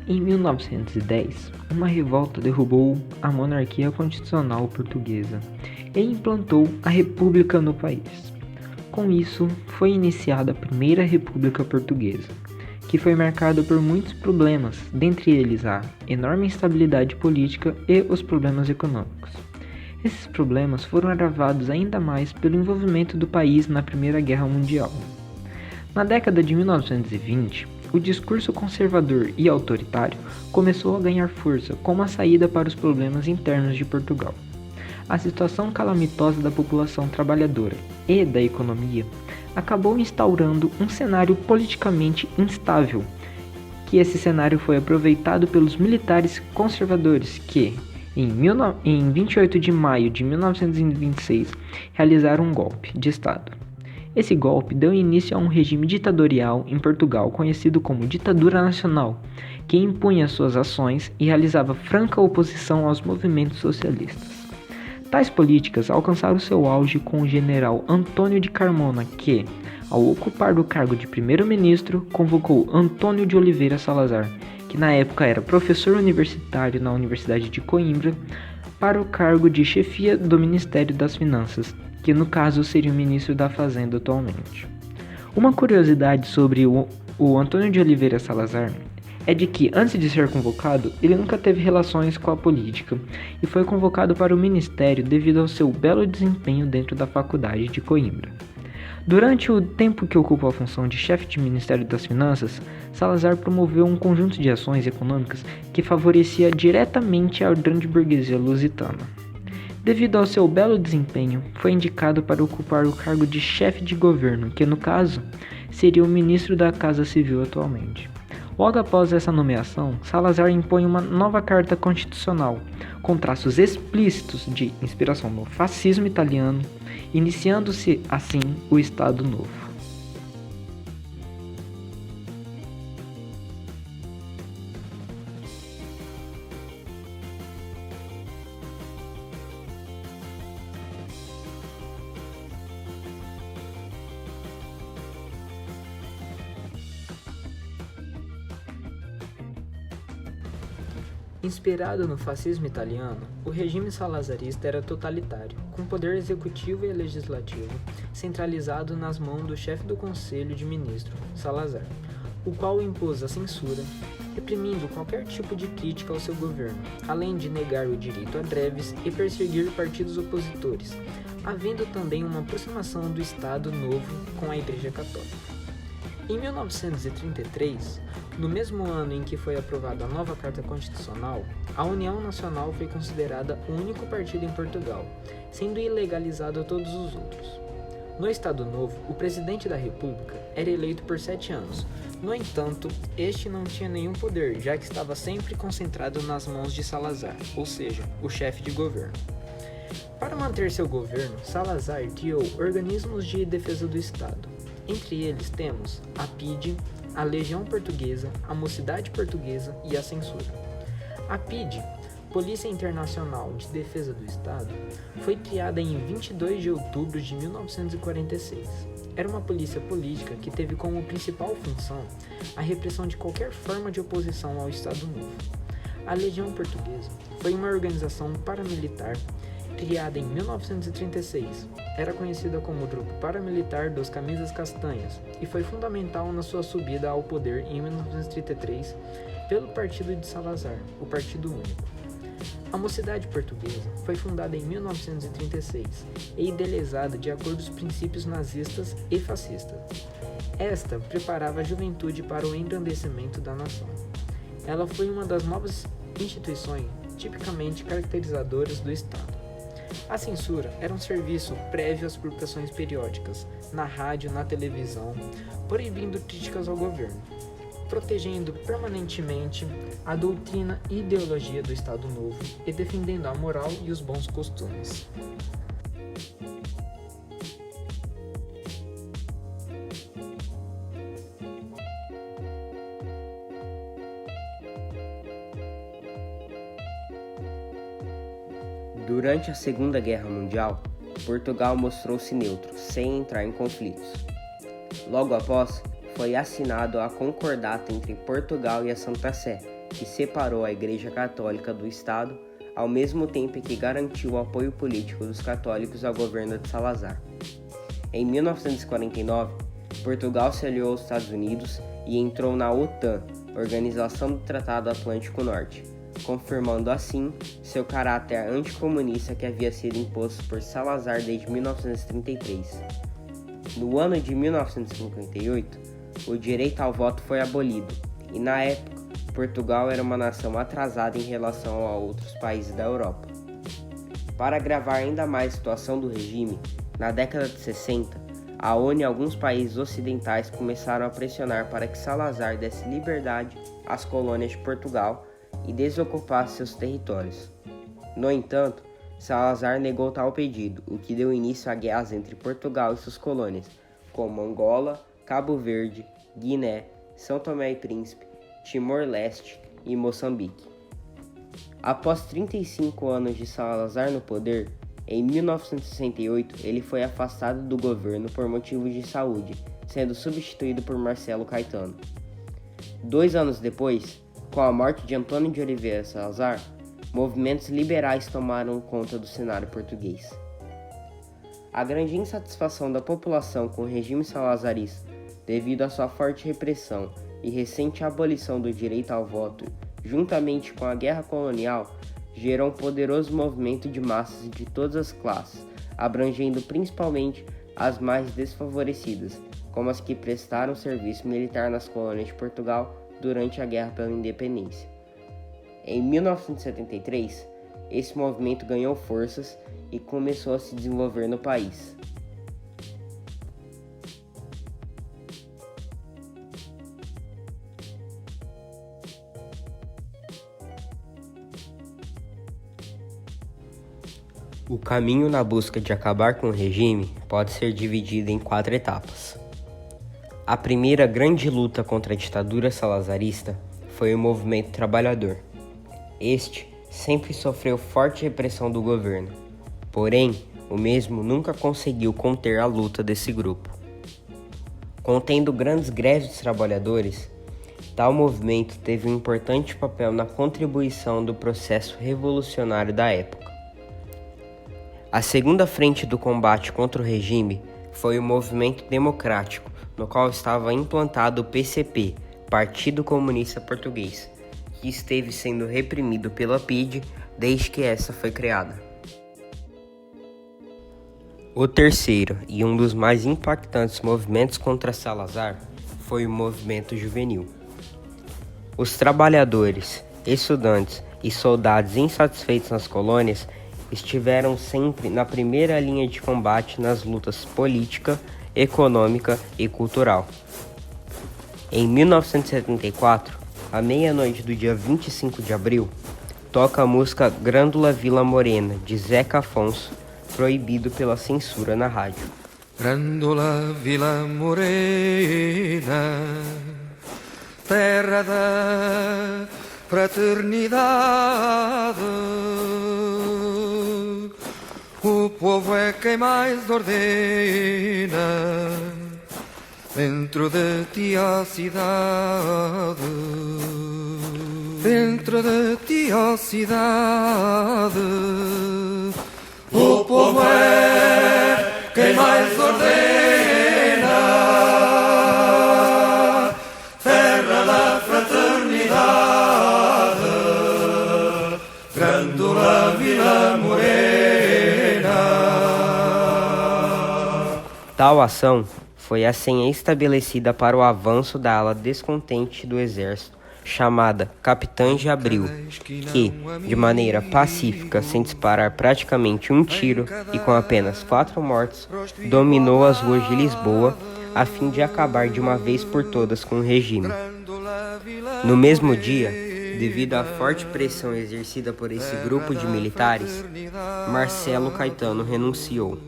Em 1910, uma revolta derrubou a monarquia constitucional portuguesa e implantou a república no país. Com isso, foi iniciada a Primeira República Portuguesa, que foi marcada por muitos problemas, dentre eles a enorme instabilidade política e os problemas econômicos. Esses problemas foram agravados ainda mais pelo envolvimento do país na Primeira Guerra Mundial. Na década de 1920, o discurso conservador e autoritário começou a ganhar força como a saída para os problemas internos de Portugal. A situação calamitosa da população trabalhadora e da economia acabou instaurando um cenário politicamente instável, que esse cenário foi aproveitado pelos militares conservadores que, em 28 de maio de 1926, realizaram um golpe de Estado. Esse golpe deu início a um regime ditatorial em Portugal conhecido como Ditadura Nacional, que impunha suas ações e realizava franca oposição aos movimentos socialistas. Tais políticas alcançaram seu auge com o general Antônio de Carmona, que, ao ocupar o cargo de primeiro-ministro, convocou Antônio de Oliveira Salazar, que na época era professor universitário na Universidade de Coimbra, para o cargo de chefia do Ministério das Finanças, que no caso seria o ministro da Fazenda atualmente. Uma curiosidade sobre o Antônio de Oliveira Salazar é de que, antes de ser convocado, ele nunca teve relações com a política e foi convocado para o ministério devido ao seu belo desempenho dentro da Faculdade de Coimbra. Durante o tempo que ocupou a função de chefe de Ministério das Finanças, Salazar promoveu um conjunto de ações econômicas que favorecia diretamente a grande burguesia lusitana. Devido ao seu belo desempenho, foi indicado para ocupar o cargo de chefe de governo, que no caso seria o ministro da Casa Civil atualmente. Logo após essa nomeação, Salazar impõe uma nova carta constitucional, com traços explícitos de inspiração no fascismo italiano, iniciando-se assim o Estado Novo. Inspirado no fascismo italiano, o regime salazarista era totalitário, com poder executivo e legislativo centralizado nas mãos do chefe do Conselho de Ministros, Salazar, o qual impôs a censura, reprimindo qualquer tipo de crítica ao seu governo, além de negar o direito a greves e perseguir partidos opositores, havendo também uma aproximação do Estado Novo com a Igreja Católica. Em 1933, no mesmo ano em que foi aprovada a nova Carta Constitucional, a União Nacional foi considerada o único partido em Portugal, sendo ilegalizado a todos os outros. No Estado Novo, o presidente da República era eleito por 7 anos. No entanto, este não tinha nenhum poder, já que estava sempre concentrado nas mãos de Salazar, ou seja, o chefe de governo. Para manter seu governo, Salazar criou organismos de defesa do Estado. Entre eles temos a PIDE, a Legião Portuguesa, a Mocidade Portuguesa e a Censura. A PIDE, Polícia Internacional de Defesa do Estado, foi criada em 22 de outubro de 1946. Era uma polícia política que teve como principal função a repressão de qualquer forma de oposição ao Estado Novo. A Legião Portuguesa foi uma organização paramilitar criada em 1936, era conhecida como o Grupo Paramilitar dos Camisas Castanhas e foi fundamental na sua subida ao poder em 1933 pelo partido de Salazar, o Partido Único. A Mocidade Portuguesa foi fundada em 1936 e idealizada de acordo com os princípios nazistas e fascistas. Esta preparava a juventude para o engrandecimento da nação. Ela foi uma das novas instituições tipicamente caracterizadoras do Estado. A censura era um serviço prévio às publicações periódicas, na rádio, na televisão, proibindo críticas ao governo, protegendo permanentemente a doutrina e ideologia do Estado Novo e defendendo a moral e os bons costumes. Durante a Segunda Guerra Mundial, Portugal mostrou-se neutro, sem entrar em conflitos. Logo após, foi assinado a Concordata entre Portugal e a Santa Sé, que separou a Igreja Católica do Estado, ao mesmo tempo que garantiu o apoio político dos católicos ao governo de Salazar. Em 1949, Portugal se aliou aos Estados Unidos e entrou na OTAN, Organização do Tratado Atlântico Norte, confirmando assim seu caráter anticomunista que havia sido imposto por Salazar desde 1933. No ano de 1958, o direito ao voto foi abolido, e na época, Portugal era uma nação atrasada em relação a outros países da Europa. Para agravar ainda mais a situação do regime, na década de 60, a ONU e alguns países ocidentais começaram a pressionar para que Salazar desse liberdade às colônias de Portugal e desocupasse seus territórios. No entanto, Salazar negou tal pedido, o que deu início a guerras entre Portugal e suas colônias, como Angola, Cabo Verde, Guiné, São Tomé e Príncipe, Timor-Leste e Moçambique. Após 35 anos de Salazar no poder, em 1968 ele foi afastado do governo por motivos de saúde, sendo substituído por Marcelo Caetano. 2 anos depois, com a morte de Antônio de Oliveira Salazar, movimentos liberais tomaram conta do cenário português. A grande insatisfação da população com o regime salazarista, devido à sua forte repressão e recente abolição do direito ao voto, juntamente com a guerra colonial, gerou um poderoso movimento de massas de todas as classes, abrangendo principalmente as mais desfavorecidas, como as que prestaram serviço militar nas colônias de Portugal durante a Guerra pela Independência. Em 1973, esse movimento ganhou forças e começou a se desenvolver no país. O caminho na busca de acabar com o regime pode ser dividido em 4 etapas. A primeira grande luta contra a ditadura salazarista foi o movimento trabalhador. Este sempre sofreu forte repressão do governo, porém, o mesmo nunca conseguiu conter a luta desse grupo. Contendo grandes greves dos trabalhadores, tal movimento teve um importante papel na contribuição do processo revolucionário da época. A segunda frente do combate contra o regime foi o movimento democrático, no qual estava implantado o PCP, Partido Comunista Português, que esteve sendo reprimido pela PIDE desde que essa foi criada. O terceiro e um dos mais impactantes movimentos contra Salazar foi o movimento juvenil. Os trabalhadores, estudantes e soldados insatisfeitos nas colônias estiveram sempre na primeira linha de combate nas lutas política, econômica e cultural. Em 1974, à meia-noite do dia 25 de abril, toca a música Grândola Vila Morena, de Zeca Afonso, proibido pela censura na rádio. Grândola Vila Morena, terra da fraternidade, o povo é quem mais ordena, dentro de ti a cidade, dentro de ti a cidade, o povo é quem mais ordena, terra da fraternidade, Grândola Vila Morena. Tal ação foi a senha estabelecida para o avanço da ala descontente do exército, chamada Capitães de Abril, que, de maneira pacífica, sem disparar praticamente um tiro e com apenas 4 mortos, dominou as ruas de Lisboa a fim de acabar de uma vez por todas com o regime. No mesmo dia, devido à forte pressão exercida por esse grupo de militares, Marcelo Caetano renunciou.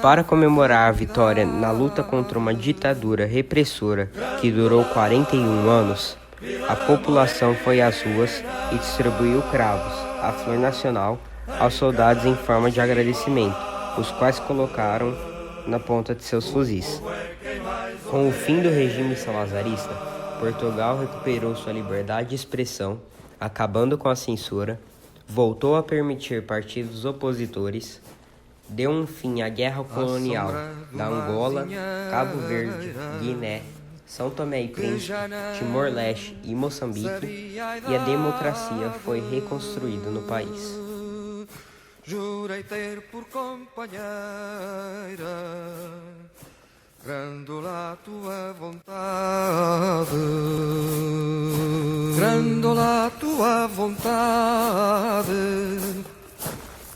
Para comemorar a vitória na luta contra uma ditadura repressora que durou 41 anos, a população foi às ruas e distribuiu cravos, a flor nacional, aos soldados em forma de agradecimento, os quais colocaram na ponta de seus fuzis. Com o fim do regime salazarista, Portugal recuperou sua liberdade de expressão, acabando com a censura, voltou a permitir partidos opositores, deu um fim à guerra colonial da Angola, Cabo Verde, Guiné, São Tomé e Príncipe, Timor-Leste e Moçambique, e a democracia foi reconstruída no país. Jurei ter por companheira Grandola tua vontade, Grandola tua vontade.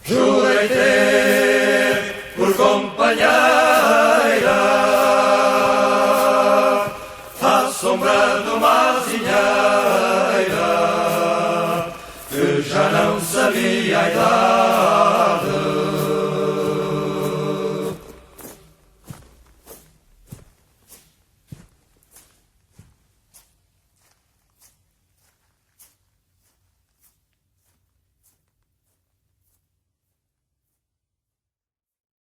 Jurei ter por companheira a sombra do mar.